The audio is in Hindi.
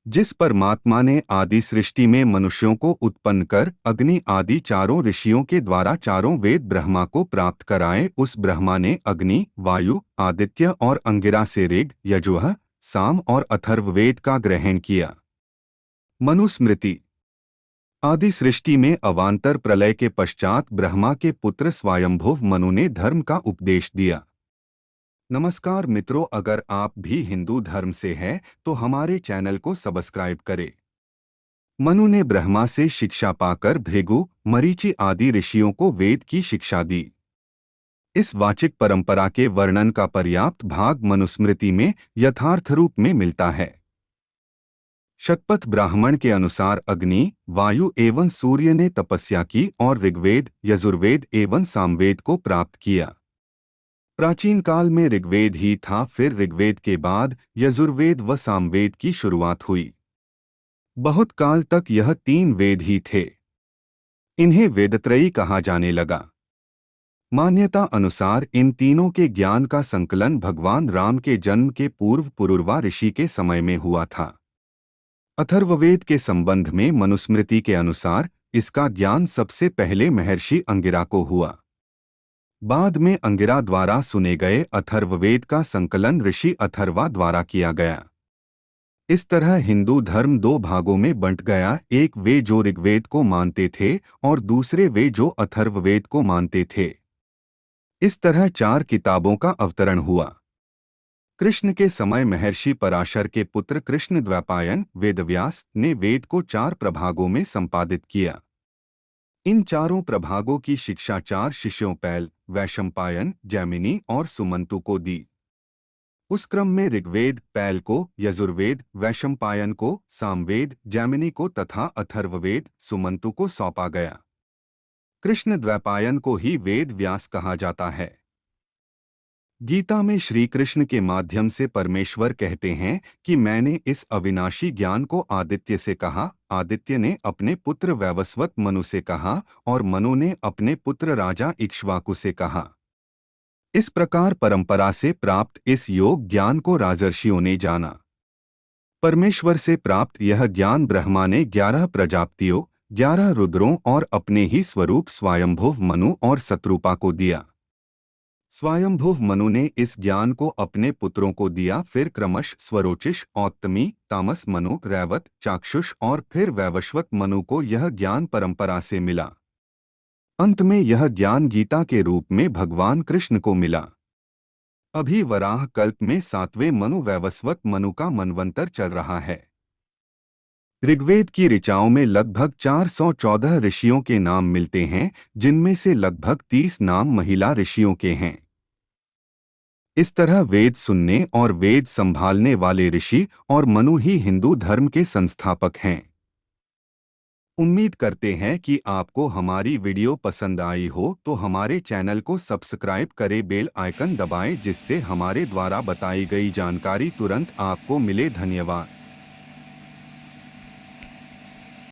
जिस परमात्मा ने आदि सृष्टि में मनुष्यों को उत्पन्न कर अग्नि आदि चारों ऋषियों के द्वारा चारों वेद ब्रह्मा को प्राप्त कराए, उस ब्रह्मा ने अग्नि, वायु, आदित्य और अंगिरा से ऋग, यजुः, साम और अथर्ववेद का ग्रहण किया। मनुस्मृति। आदि सृष्टि में अवान्तर प्रलय के पश्चात ब्रह्मा के पुत्र स्वयंभुव मनु ने धर्म का उपदेश दिया। नमस्कार मित्रों, अगर आप भी हिंदू धर्म से हैं तो हमारे चैनल को सब्सक्राइब करें। मनु ने ब्रह्मा से शिक्षा पाकर भृगु, मरीचि आदि ऋषियों को वेद की शिक्षा दी। इस वाचिक परंपरा के वर्णन का पर्याप्त भाग मनुस्मृति में यथार्थ रूप में मिलता है। शतपथ ब्राह्मण के अनुसार अग्नि, वायु एवं सूर्य ने तपस्या की और ऋग्वेद, यजुर्वेद एवं सामवेद को प्राप्त किया। प्राचीन काल में ऋग्वेद ही था, फिर ऋग्वेद के बाद यजुर्वेद व सामवेद की शुरुआत हुई। बहुत काल तक यह तीन वेद ही थे। इन्हें वेदत्रयी कहा जाने लगा। मान्यता अनुसार इन तीनों के ज्ञान का संकलन भगवान राम के जन्म के पूर्व पुरुरवा ऋषि के समय में हुआ था। अथर्ववेद के संबंध में मनुस्मृति के अनुसार इसका ज्ञान सबसे पहले महर्षि अंगिरा को हुआ। बाद में अंगिरा द्वारा सुने गए अथर्ववेद का संकलन ऋषि अथर्वा द्वारा किया गया। इस तरह हिंदू धर्म दो भागों में बंट गया, एक वे जो ऋग्वेद को मानते थे और दूसरे वे जो अथर्ववेद को मानते थे। इस तरह चार किताबों का अवतरण हुआ। कृष्ण के समय महर्षि पराशर के पुत्र कृष्णद्वैपायन वेदव्यास ने वेद को चार प्रभागों में संपादित किया। इन चारों प्रभागों की शिक्षा चार शिष्यों पैल, वैशंपायन, जैमिनी और सुमंतु को दी। उस क्रम में ऋग्वेद पैल को, यजुर्वेद वैशंपायन को, सामवेद जैमिनी को तथा अथर्ववेद सुमंतु को सौंपा गया। कृष्णद्वैपायन को ही वेद व्यास कहा जाता है। गीता में श्री कृष्ण के माध्यम से परमेश्वर कहते हैं कि मैंने इस अविनाशी ज्ञान को आदित्य से कहा, आदित्य ने अपने पुत्र वैवस्वत मनु से कहा और मनु ने अपने पुत्र राजा इक्ष्वाकु से कहा। इस प्रकार परंपरा से प्राप्त इस योग ज्ञान को राजर्षियों ने जाना। परमेश्वर से प्राप्त यह ज्ञान ब्रह्मा ने 11 प्रजापतियों, 11 रुद्रों और अपने ही स्वरूप स्वयंभुव मनु और शत्रुपा को दिया। स्वयंभुव मनु ने इस ज्ञान को अपने पुत्रों को दिया, फिर क्रमश स्वरोचिष, औत्तमी, तामस मनु, रैवत, चाक्षुष और फिर वैवस्वत मनु को यह ज्ञान परंपरा से मिला। अंत में यह ज्ञान गीता के रूप में भगवान कृष्ण को मिला। अभी वराह कल्प में 7वें मनु वैवस्वत मनु का मनवंतर चल रहा है। ऋग्वेद की ऋचाओं में लगभग 414 ऋषियों के नाम मिलते हैं, जिनमें से लगभग 30 नाम महिला ऋषियों के हैं। इस तरह वेद सुनने और वेद संभालने वाले ऋषि और मनु ही हिंदू धर्म के संस्थापक हैं। उम्मीद करते हैं कि आपको हमारी वीडियो पसंद आई हो, तो हमारे चैनल को सब्सक्राइब करें, बेल आइकन दबाएं, जिससे हमारे द्वारा बताई गई जानकारी तुरंत आपको मिले। धन्यवाद।